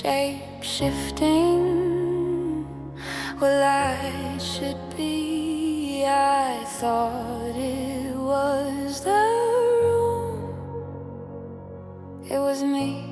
shape-shifting. Well, I should be. I thought it was the room. It was me.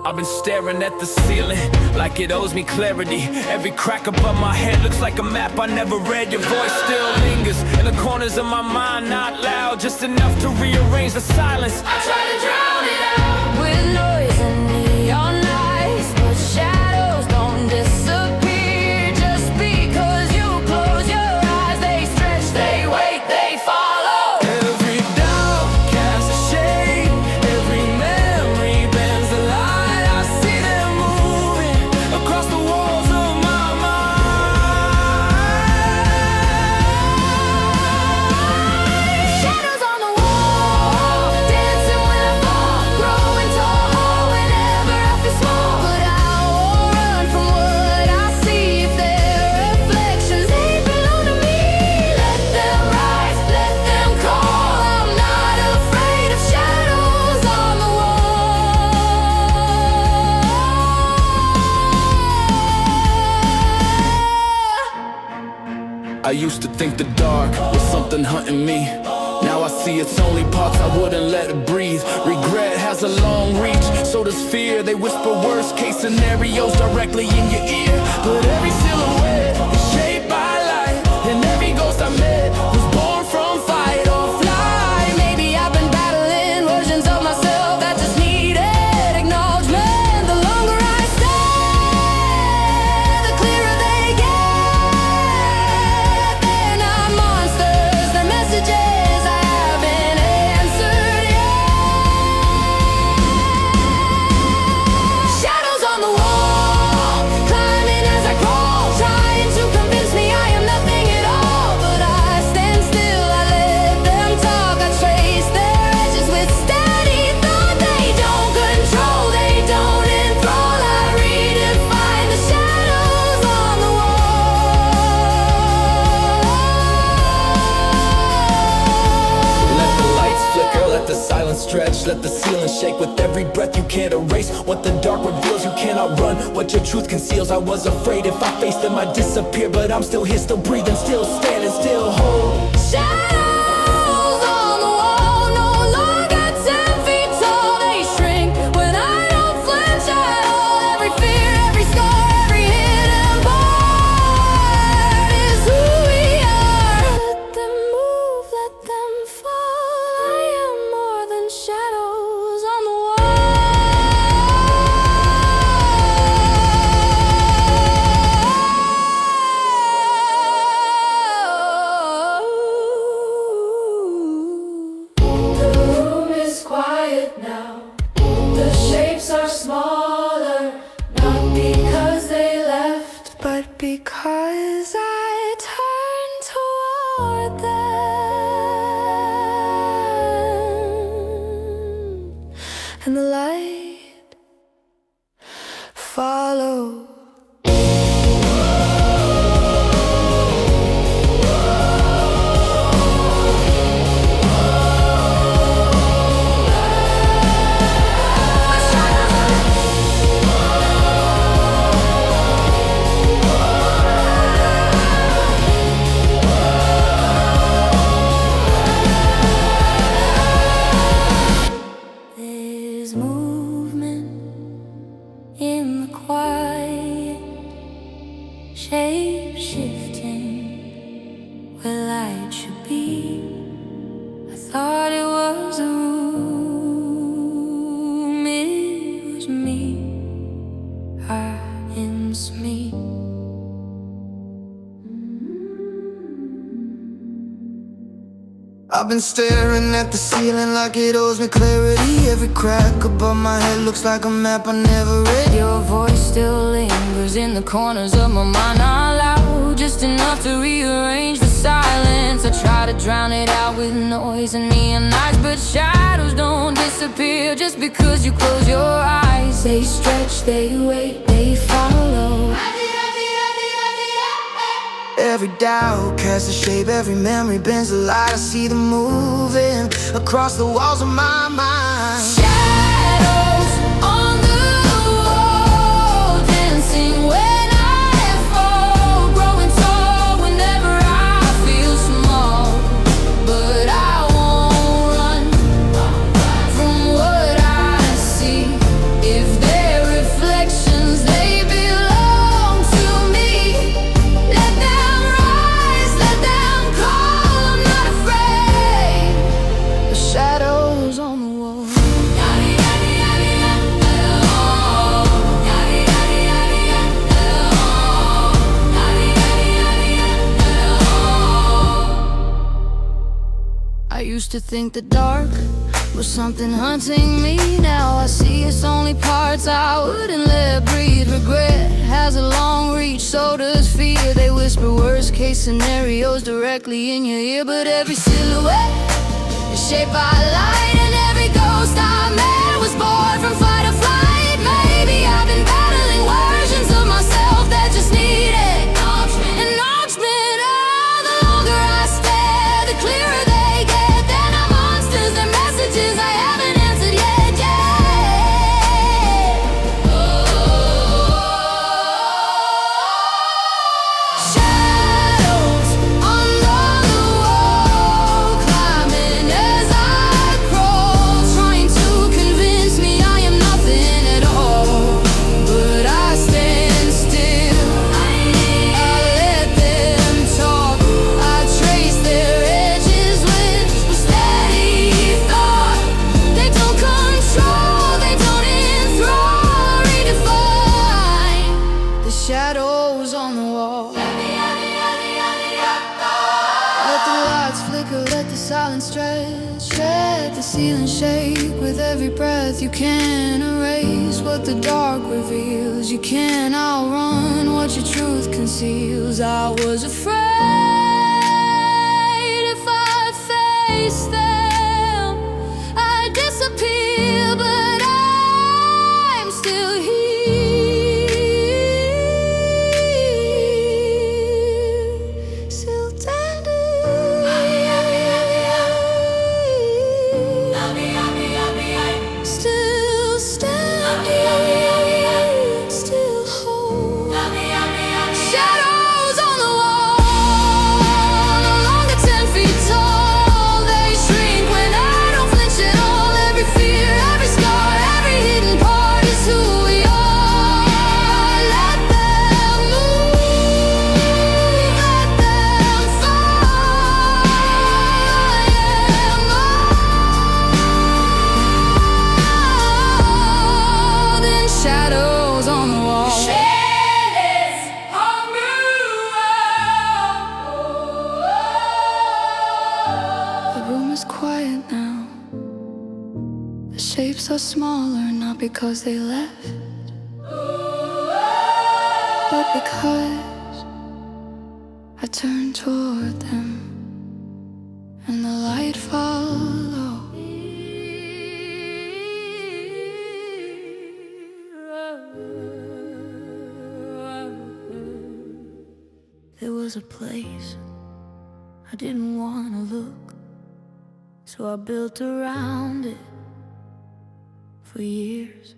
I've been staring at the ceiling like it owes me clarity. Every crack above my head looks like a map I never read. Your voice still lingers in the corners of my mind, not loud, just enough to rearrange the silence. I try to drown it out with noise and neon lights, but shadows don't disappear just because you close your eyes. They stretch, they wait, they follow. Every doubt casts a shade, every memory bends the light. I see them moving across the walls of my mind. Shadows on the wall, dancing when I fall, growing tall whenever I feel small. But I won't run from what I see. If they're reflections, they belong to me. Let them rise, let them call. I'm not afraid of shadows on the wall. I used to think the dark was something hunting me. Now I see it's only parts I wouldn't let it breathe. Regret has a long reach, so does fear. They whisper worst case scenarios directly in your ear. But every silhouette is shaped by light, and every ghost I met was born from fight or flight. Maybe I've been battling versions of myself that just needed acknowledgement. The longer I stay, the clearer they get. They're not monsters, they're messages I haven't answered yet. Shadows on the wall, climbing as I crawl, trying to convince me I am nothing at all. But I stand still, I let them talk. I trace their edges with steady thought. They don't control, they don't enthrall. I redefine the shadows on the wall. Let the lights flicker, let the silence stretch, let the ceiling shake with every breath. You can't erase what the dark reveals. You cannot run what your truth conceals. I was afraid if I faced them I'd disappear, but I'm still here, still breathing, still standing, still whole. Shadows on the wall, no longer 10 feet tall. They shrink when I don't flinch at all. Every fear, every scar, every hidden part is who we are. Let them move, let them fall. I am more than shadows on the wall. The room is quiet now. The shapes are smaller, not because they left, but because I turned toward them. And the light followed. There's movement in the quiet, shape-shifting where light should be. I thought it was a room, it was me. It's me. I've been staring at the ceiling like it owes me clarity. Every crack above my head looks like a map I never read. Your voice still lingers in the corners of my mind, not loud, just enough to rearrange the silence. I try to drown it out with noise and neon lights, but shadows don't disappear just because you close your eyes. They stretch, they wait, they follow. Every doubt casts a shape, every memory bends the light. I see them moving across the walls of my mind. Shadows on the wall, dancing when I fall, growing tall whenever I feel small. But I won't run from what I see. If they're reflections, they belong to me. Let them rise, let them call, I'm not afraid. The shadows on the wall. I used to think the dark was something hunting me. Now I see it's only parts I wouldn't let breathe. Regret has a long reach, so does fear. They whisper worst case scenarios directly in your ear. But every silhouette is shaped by light, and every ghost I met was born from fight or flight. Maybe I've been battling versions of myself that just need acknowledgement. Oh, the longer I stare, the clearer they get. They're not monsters, they're messages I haven't answered yet. Shadows on the wall, climbing as I crawl, trying to convince me I am nothing at all. But I stand still, I let them talk. I trace their edges with steady thought. They don't control, they don't enthrall, redefine the shadows on the wall. Let the lights flicker, let the silence stretch, let the ceiling shake with every breath. You can't erase what the dark reveals. You can't outrun what your truth conceals. I was afraid if I faced them, I'd disappear, but I'm still here, still standing, still standing, still whole. Shadows on the wall, no longer 10 feet tall. They shrink when I don't flinch at all. Every fear, every scar, every hidden part is who we are. Let them move, let them fall. I am more than shadows on the wall. The room is quiet now. The shapes are smaller, not because they left, but because I turned toward them and the light followed. There was a place I didn't want to look, so I built around it for years.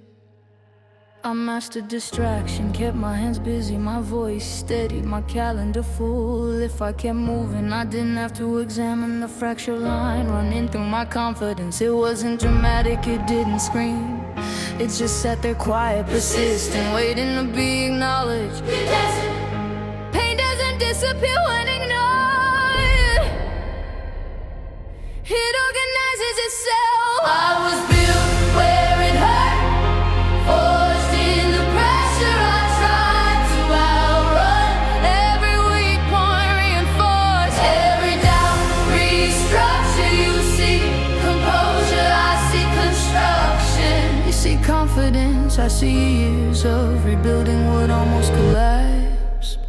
I mastered distraction, kept my hands busy, my voice steady, my calendar full. If I kept moving, I didn't have to examine the fracture line running through my confidence. It wasn't dramatic, it didn't scream. It just sat there quiet, persistent, waiting to be acknowledged. Pain doesn't disappear when ignored. It organizes itself. I was built where it hurt, forged in the pressure. I tried to outrun every weak point, reinforced every doubt, restructure. You see composure, I see construction. You see confidence, I see years of rebuilding what almost collapsed.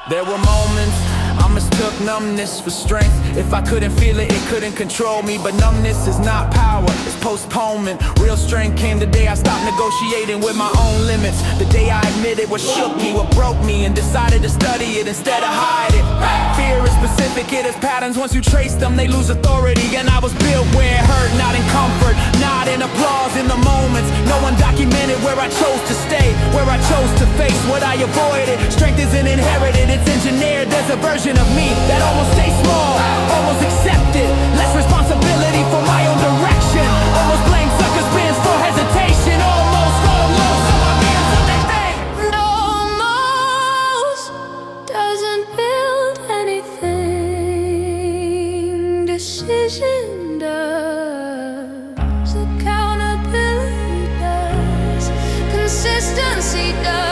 There were moments I mistook numbness for strength. If I couldn't feel it, it couldn't control me. But numbness is not power, it's postponement. Real strength came the day I stopped negotiating with my own limits. The day I admitted what shook me, what broke me, and decided to study it instead of hide it. Fear is specific, it has patterns. Once you trace them, they lose authority. And I was built where it hurt, not in comfort, not in applause in the moments. No one documented where I chose to stay, where I chose to face what I avoided. Strength isn't inherited, it's engineered. There's a version of me that almost stays small, almost accepted, less responsibility for my own direction, almost blame suckers' bins for hesitation, almost so I'm being something fake. Almost doesn't build anything. Decision does. Accountability does. Consistency does.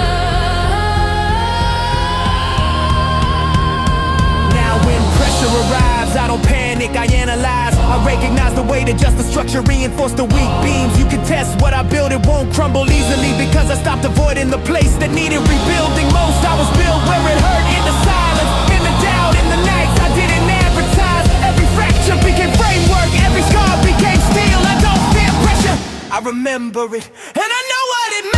Arrives, I don't panic, I analyze. I recognize the way that just the structure reinforced the weak beams. You can test what I build, it won't crumble easily, because I stopped avoiding the place that needed rebuilding most. I was built where it hurt, in the silence, in the doubt, in the nights I didn't advertise. Every fracture became framework, every scar became steel. I don't fear pressure, I remember it, and I know what it made.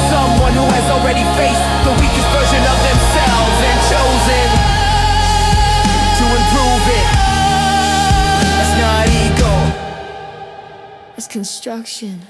Someone who has already faced the weakest version of themselves and chosen to improve it. That's not ego, It's construction.